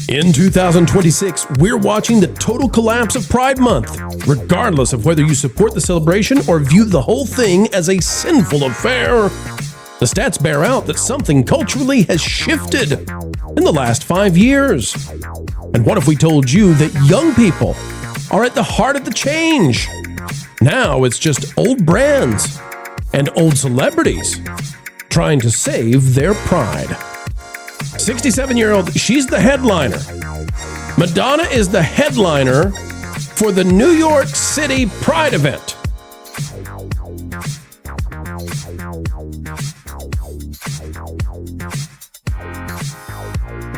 In 2026, we're watching the total collapse of Pride Month, regardless of whether you support the celebration or view the whole thing as a sinful affair. The stats bear out that something culturally has shifted in the last 5 years. And what if we told you that young people are at the heart of the change? Now it's just old brands and old celebrities trying to save their pride. 67-year-old, she's the headliner. Madonna is the headliner for the New York City Pride event.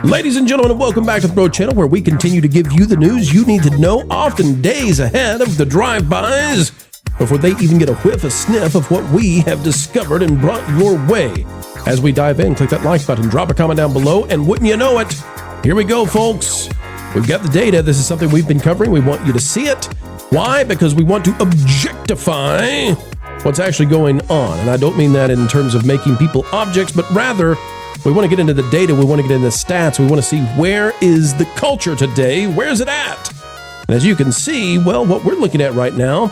Ladies and gentlemen, welcome back to the Bro Channel, where we continue to give you the news you need to know, often days ahead of the drive-bys, before they even get a whiff, a sniff of what we have discovered and brought your way. As we dive in, click that like button, drop a comment down below, and wouldn't you know it, here we go, folks. We've got the data. This is something we've been covering. We want you to see it. Why? Because we want to objectify what's actually going on. And I don't mean that in terms of making people objects, but rather we want to get into the data. We want to get into the stats. We want to see, where is the culture today? Where's it at? And as you can see, well, what we're looking at right now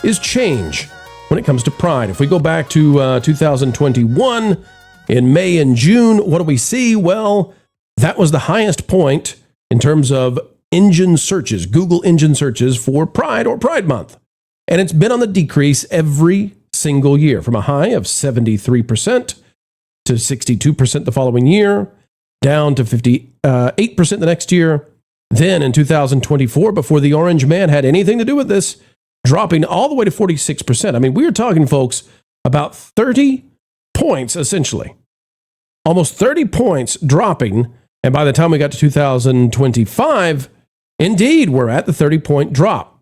is change when it comes to Pride. If we go back to 2021, in May and June, what do we see? Well, that was the highest point in terms of engine searches, Google engine searches for Pride or Pride Month. And it's been on the decrease every single year, from a high of 73% to 62% the following year, down to 58% the next year. Then in 2024, before the Orange Man had anything to do with this, dropping all the way to 46%. I mean, we are talking, folks, about 30 points, essentially. Almost 30 points dropping. And by the time we got to 2025, indeed, we're at the 30-point drop.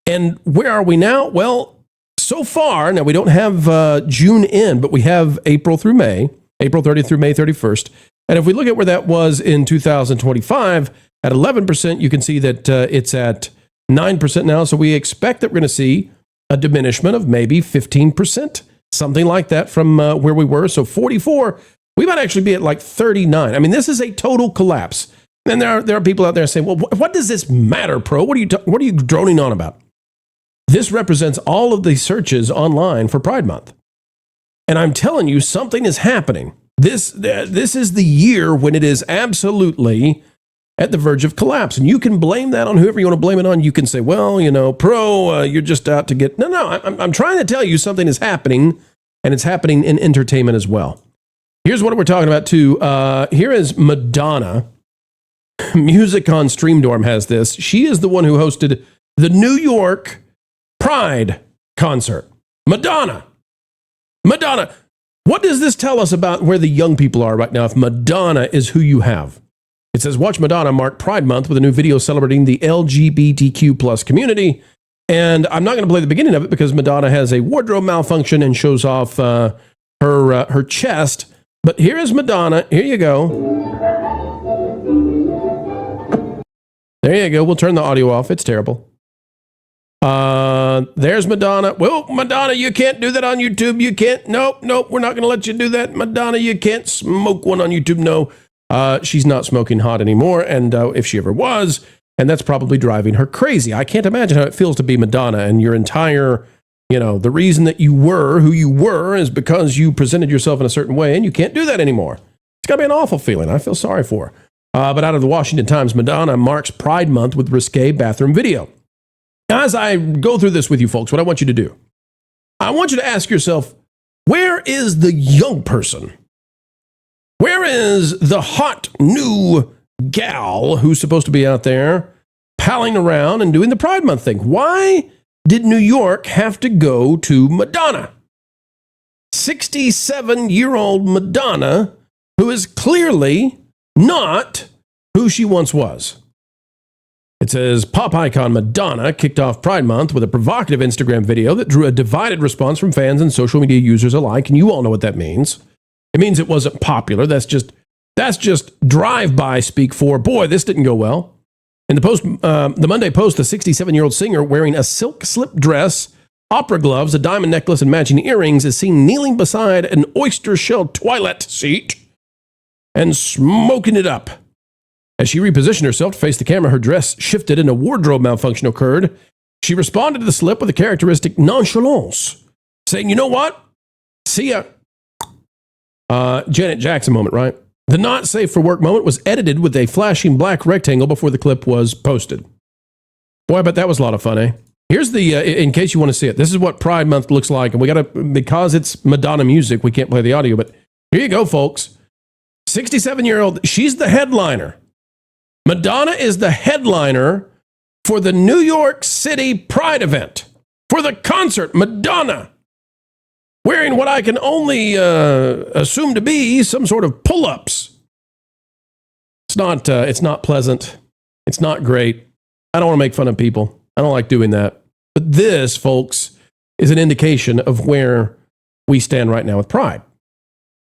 And where are we now? Well, so far, now we don't have June in, but we have April through May, April 30th through May 31st. And if we look at where that was in 2025, at 11%, you can see that it's at 9% now. So we expect that we're going to see a diminishment of maybe 15%, something like that from where we were. So 44, we might actually be at like 39. I mean, this is a total collapse. And there are people out there saying, well, what does this matter, Pro? What are you droning on about? This represents all of the searches online for Pride Month. And I'm telling you, something is happening. This is the year when it is absolutely at the verge of collapse. And you can blame that on whoever you want to blame it on. You can say, well, you know, Pro, you're just out to get... No, I'm trying to tell you something is happening, and it's happening in entertainment as well. Here's what we're talking about, too. Here is Madonna. Music on Streamdorm has this. She is the one who hosted the New York Pride concert. Madonna. What does this tell us about where the young people are right now if Madonna is who you have? It says, watch Madonna mark Pride Month with a new video celebrating the LGBTQ plus community. And I'm not going to play the beginning of it because Madonna has a wardrobe malfunction and shows off her chest. But here is Madonna. Here you go. There you go. We'll turn the audio off. It's terrible. There's Madonna. Well, Madonna, you can't do that on YouTube. You can't. Nope. We're not going to let you do that. Madonna, you can't smoke one on YouTube. No. She's not smoking hot anymore, and if she ever was, and that's probably driving her crazy. I can't imagine how it feels to be Madonna, and your entire, the reason that you were who you were is because you presented yourself in a certain way, and you can't do that anymore. It's got to be an awful feeling. I feel sorry for her. But out of the Washington Times, Madonna marks Pride Month with risque bathroom video. Now, as I go through this with you folks, what I want you to do, I want you to ask yourself, where is the young person? Where is the hot new gal who's supposed to be out there palling around and doing the Pride Month thing? Why did New York have to go to Madonna? 67-year-old Madonna, who is clearly not who she once was. It says, pop icon Madonna kicked off Pride Month with a provocative Instagram video that drew a divided response from fans and social media users alike, and you all know what that means. It means it wasn't popular. That's just drive-by speak for, boy, this didn't go well. In the Monday Post, the 67-year-old singer wearing a silk slip dress, opera gloves, a diamond necklace, and matching earrings is seen kneeling beside an oyster shell toilet seat and smoking it up. As she repositioned herself to face the camera, her dress shifted and a wardrobe malfunction occurred. She responded to the slip with a characteristic nonchalance, saying, "You know what? See ya." Janet Jackson moment, right? The not safe for work moment was edited with a flashing black rectangle before the clip was posted. Boy, I bet that was a lot of fun, eh? Here's the, in case you want to see it, this is what Pride Month looks like. And we got to, because it's Madonna music, we can't play the audio, but here you go, folks. 67-year-old, she's the headliner. Madonna is the headliner for the New York City Pride event. For the concert, Madonna, wearing what I can only assume to be some sort of pull-ups. It's not pleasant. It's not great. I don't want to make fun of people. I don't like doing that. But this, folks, is an indication of where we stand right now with Pride.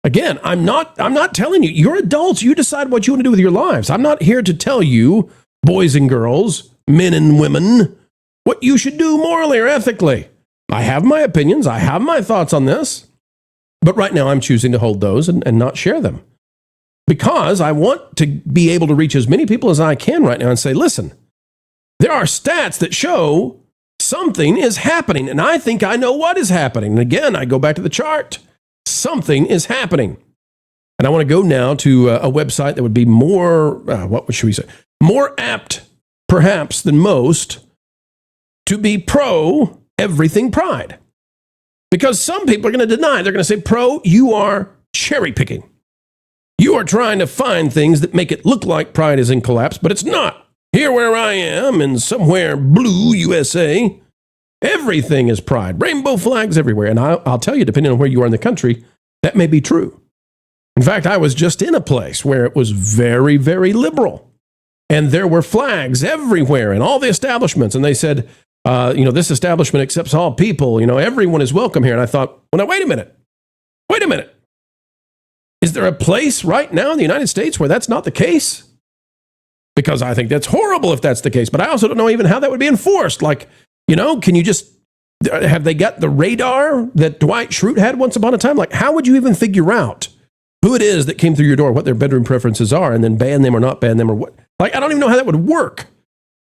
Again, I'm not telling you. You're adults. You decide what you want to do with your lives. I'm not here to tell you, boys and girls, men and women, what you should do morally or ethically. I have my opinions. I have my thoughts on this. But right now, I'm choosing to hold those and not share them. Because I want to be able to reach as many people as I can right now and say, listen, there are stats that show something is happening, and I think I know what is happening. And again, I go back to the chart. Something is happening. And I want to go now to a website that would be more, what should we say? More apt, perhaps, than most to be pro everything Pride. Because some people are going to deny. They're going to say, pro, you are cherry picking. You are trying to find things that make it look like Pride is in collapse, but it's not. Here where I am in somewhere blue USA, everything is Pride. Rainbow flags everywhere. And I'll tell you, depending on where you are in the country, that may be true. In fact, I was just in a place where it was very, very liberal. And there were flags everywhere in all the establishments. And they said, this establishment accepts all people. Everyone is welcome here. And I thought, well, now, wait a minute. Is there a place right now in the United States where that's not the case? Because I think that's horrible if that's the case. But I also don't know even how that would be enforced. Like, can you just, have they got the radar that Dwight Schrute had once upon a time? Like, how would you even figure out who it is that came through your door, what their bedroom preferences are, and then ban them or not ban them or what? Like, I don't even know how that would work.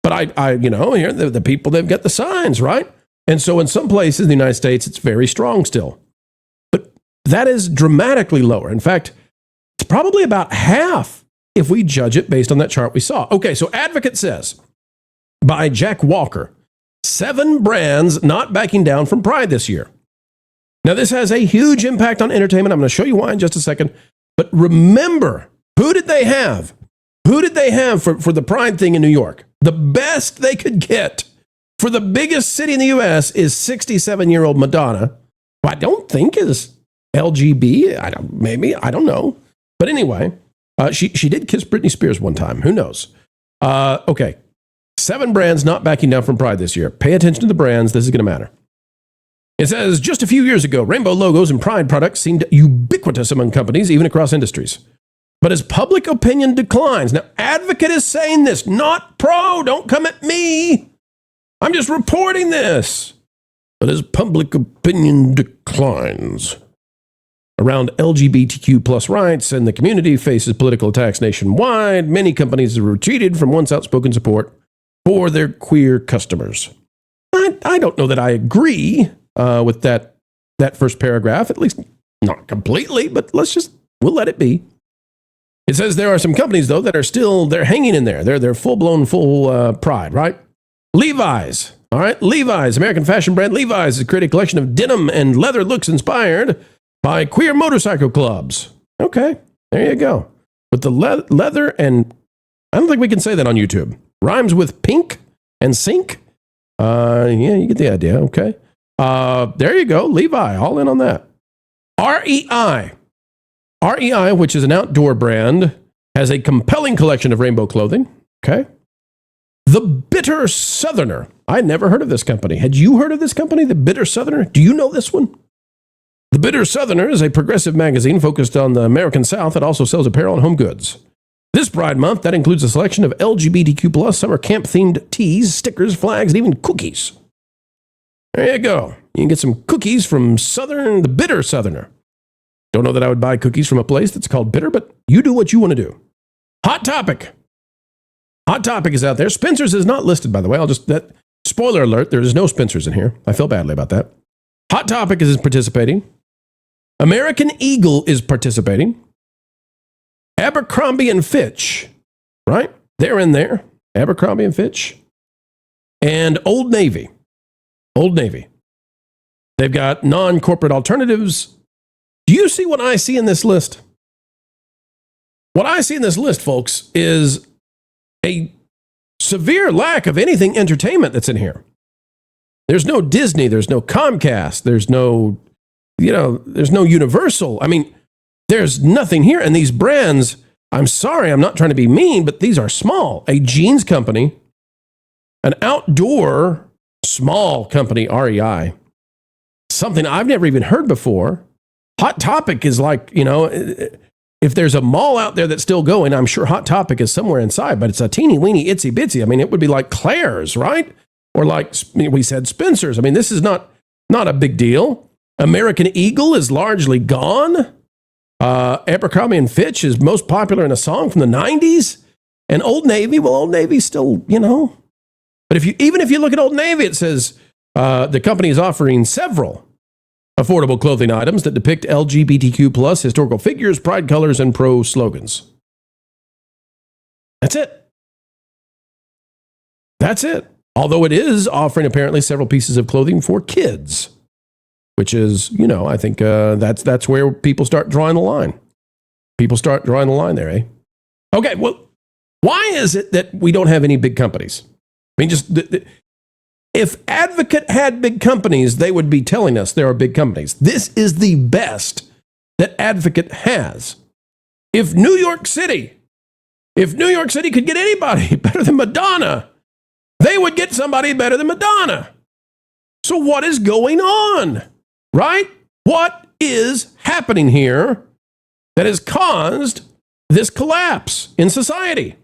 But here, the people, they've got the signs, right? And so in some places in the United States, it's very strong still. But that is dramatically lower. In fact, it's probably about half if we judge it based on that chart we saw. Okay, so Advocate says, by Jack Walker, 7 brands not backing down from Pride this year. Now, this has a huge impact on entertainment. I'm going to show you why in just a second. But remember, who did they have? Who did they have for the Pride thing in New York? The best they could get for the biggest city in the U.S. is 67-year-old Madonna, who I don't think is LGB. I don't know. But anyway, she did kiss Britney Spears one time. Who knows? Okay. 7 brands not backing down from Pride this year. Pay attention to the brands. This is going to matter. It says, just a few years ago, rainbow logos and Pride products seemed ubiquitous among companies, even across industries. But as public opinion declines, now Advocate is saying this, not pro, don't come at me. I'm just reporting this. But as public opinion declines around LGBTQ plus rights and the community faces political attacks nationwide, many companies have retreated from once outspoken support for their queer customers. I don't know that I agree with that first paragraph, at least not completely, but we'll let it be. It says there are some companies, though, that are they're hanging in there. They're full-blown Pride, right? Levi's, all right? Levi's, American fashion brand Levi's, has created a collection of denim and leather looks inspired by queer motorcycle clubs. Okay, there you go. With the leather and, I don't think we can say that on YouTube. Rhymes with pink and sink. Yeah, you get the idea, okay. There you go, Levi, all in on that. REI, which is an outdoor brand, has a compelling collection of rainbow clothing. Okay. The Bitter Southerner. I never heard of this company. Had you heard of this company, The Bitter Southerner? Do you know this one? The Bitter Southerner is a progressive magazine focused on the American South that also sells apparel and home goods. This Pride Month, that includes a selection of LGBTQ plus summer camp-themed tees, stickers, flags, and even cookies. There you go. You can get some cookies from The Bitter Southerner. Don't know that I would buy cookies from a place that's called Bitter, but you do what you want to do. Hot topic. Hot Topic is out there. Spencer's is not listed, by the way. Spoiler alert, there is no Spencer's in here. I feel badly about that. Hot Topic is participating. American Eagle is participating. Abercrombie and Fitch, right? They're in there. Abercrombie and Fitch. And Old Navy. Old Navy. They've got non-corporate alternatives. Do you see what I see in this list? What I see in this list, folks, is a severe lack of anything entertainment that's in here. There's no Disney, there's no Comcast, there's no Universal. I mean, there's nothing here. And these brands, I'm sorry, I'm not trying to be mean, but these are small. A jeans company, an outdoor small company, REI, something I've never even heard before. Hot Topic is like, if there's a mall out there that's still going, I'm sure Hot Topic is somewhere inside, but it's a teeny weeny itsy bitsy. I mean, it would be like Claire's, right? Or like we said, Spencer's. I mean, this is not a big deal. American Eagle is largely gone. Abercrombie and Fitch is most popular in a song from the 90s. And Old Navy, well, Old Navy's still, But even if you look at Old Navy, it says the company is offering several affordable clothing items that depict LGBTQ plus historical figures, pride colors, and pro slogans. That's it. That's it. Although it is offering apparently several pieces of clothing for kids, which is, I think that's where people start drawing the line. People start drawing the line there, eh? Okay, well, why is it that we don't have any big companies? I mean, if Advocate had big companies, they would be telling us there are big companies. This is the best that Advocate has. If New York City could get anybody better than Madonna, they would get somebody better than Madonna. So what is going on, right? What is happening here that has caused this collapse in society?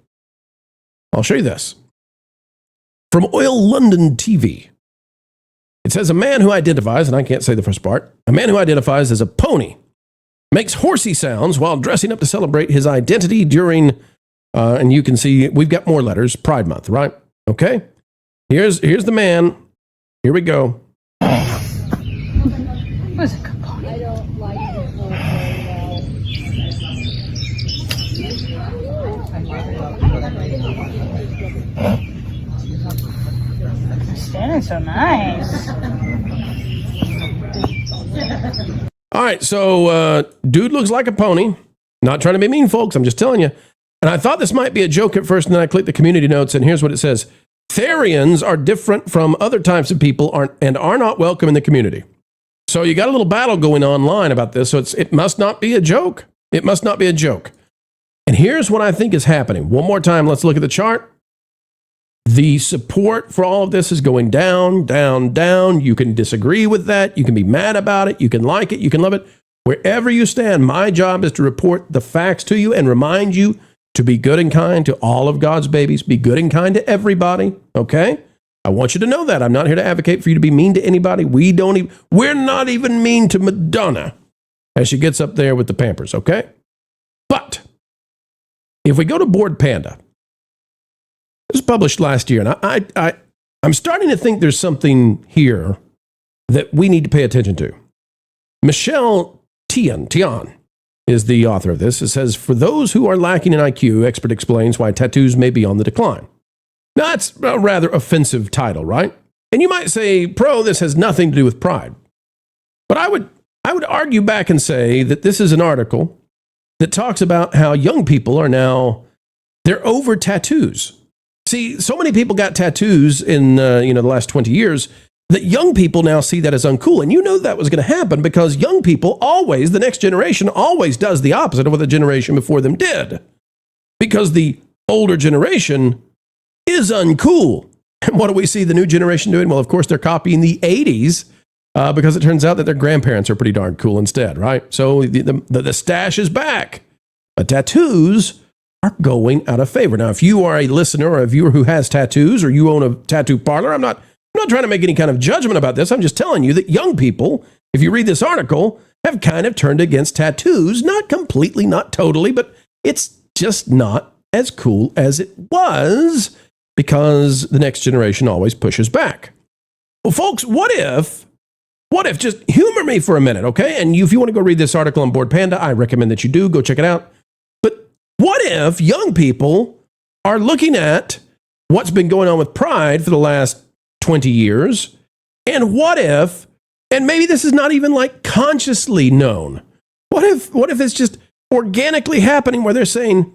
I'll show you this. From Oil London TV. It says a man who identifies, and I can't say the first part, a man who identifies as a pony makes horsey sounds while dressing up to celebrate his identity during, and you can see, we've got more letters, Pride Month, right? Okay? Here's the man. Here we go. What's a good pony? I don't like it standing so nice. All right, so dude looks like a pony. Not trying to be mean, folks. I'm just telling you. And I thought this might be a joke at first, and then I clicked the community notes, and here's what it says. Therians are different from other types of people and are not welcome in the community. So you got a little battle going online about this, so it must not be a joke. It must not be a joke. And here's what I think is happening. One more time, let's look at the chart. The support for all of this is going down, down, down. You can disagree with that. You can be mad about it. You can like it. You can love it. Wherever you stand, my job is to report the facts to you and remind you to be good and kind to all of God's babies. Be good and kind to everybody, okay? I want you to know that. I'm not here to advocate for you to be mean to anybody. We're not even mean to Madonna as she gets up there with the Pampers, okay? But if we go to Bored Panda, this was published last year, and I'm starting to think there's something here that we need to pay attention to. Michelle Tian is the author of this. It says, for those who are lacking in IQ, expert explains why tattoos may be on the decline. Now, that's a rather offensive title, right? And you might say, Pro, this has nothing to do with pride. But I would argue back and say that this is an article that talks about how young people are now, they're over tattoos. See, so many people got tattoos in the last 20 years that young people now see that as uncool. And you know that was going to happen because young people always, the next generation always does the opposite of what the generation before them did. Because the older generation is uncool. And what do we see the new generation doing? Well, of course, they're copying the 80s because it turns out that their grandparents are pretty darn cool instead, right? So the stash is back. But tattoos are going out of favor. Now, if you are a listener or a viewer who has tattoos or you own a tattoo parlor, I'm not trying to make any kind of judgment about this. I'm just telling you that young people, if you read this article, have kind of turned against tattoos. Not completely, not totally, but it's just not as cool as it was because the next generation always pushes back. Well, folks, what if, just humor me for a minute, okay? And if you want to go read this article on Board Panda, I recommend that you do. Go check it out. But what if young people are looking at what's been going on with Pride for the last 20 years? And what if, and maybe this is not even like consciously known, what if it's just organically happening where they're saying,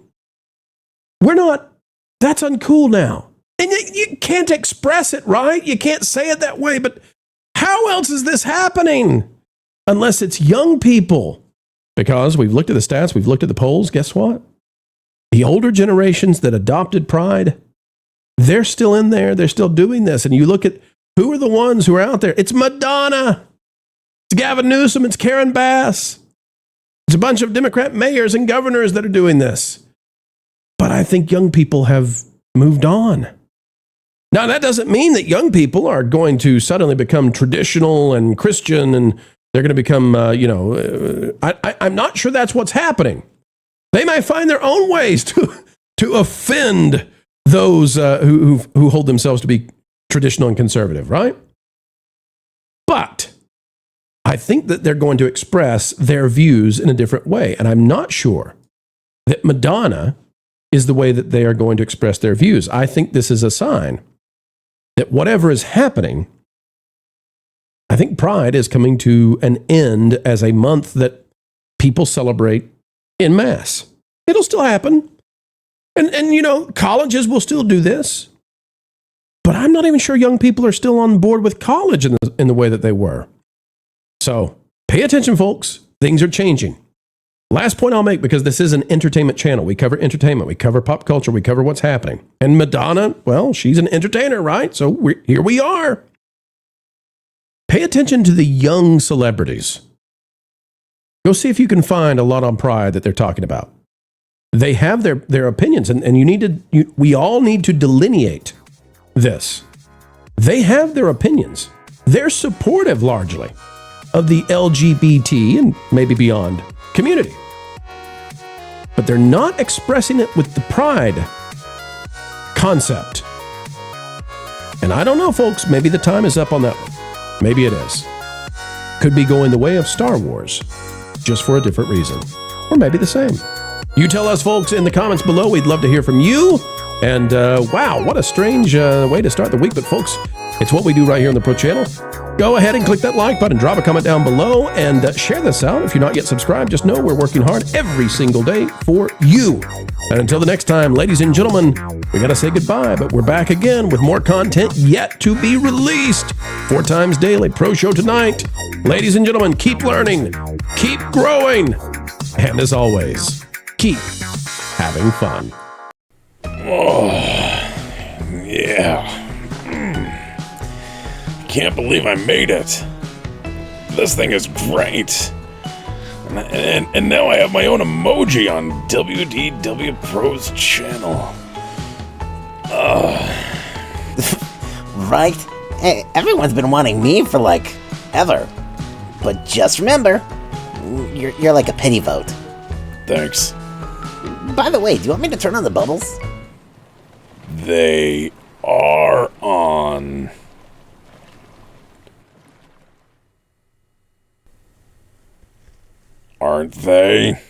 that's uncool now. And you can't express it, right? You can't say it that way, but how else is this happening? Unless it's young people. Because we've looked at the stats, we've looked at the polls, guess what? The older generations that adopted Pride, they're still in there, they're still doing this. And you look at who are the ones who are out there. It's Madonna, it's Gavin Newsom, it's Karen Bass. It's a bunch of Democrat mayors and governors that are doing this. But I think young people have moved on. Now, that doesn't mean that young people are going to suddenly become traditional and Christian and they're going to become, I'm not sure that's what's happening. They might find their own ways to offend those who hold themselves to be traditional and conservative, right? But I think that they're going to express their views in a different way. And I'm not sure that Madonna is the way that they are going to express their views. I think this is a sign that whatever is happening, I think Pride is coming to an end as a month that people celebrate en masse. It'll still happen. And colleges will still do this. But I'm not even sure young people are still on board with college in the way that they were. So pay attention, folks. Things are changing. Last point I'll make, because this is an entertainment channel. We cover entertainment. We cover pop culture. We cover what's happening. And Madonna, well, she's an entertainer, right? So here we are. Pay attention to the young celebrities. Go see if you can find a lot on Pride that they're talking about. They have their opinions, and we all need to delineate this. They have their opinions. They're supportive largely of the LGBT and maybe beyond community. But they're not expressing it with the Pride concept. And I don't know, folks, maybe the time is up on that one. Maybe it is. Could be going the way of Star Wars, just for a different reason. Or maybe the same. You tell us, folks, in the comments below. We'd love to hear from you. And wow, what a strange way to start the week. But folks, it's what we do right here on the Pro Channel. Go ahead and click that like button, drop a comment down below, and share this out. If you're not yet subscribed, just know we're working hard every single day for you. And until the next time, ladies and gentlemen, we got to say goodbye, but we're back again with more content yet to be released. 4 times daily, Pro Show tonight. Ladies and gentlemen, keep learning, keep growing, and as always, keep having fun. Oh, yeah. Can't believe I made it. This thing is great. And now I have my own emoji on WDW Pro's channel. Right? Hey, everyone's been wanting me for ever. But just remember, you're like a pity vote. Thanks. By the way, do you want me to turn on the bubbles? They are on. Aren't they?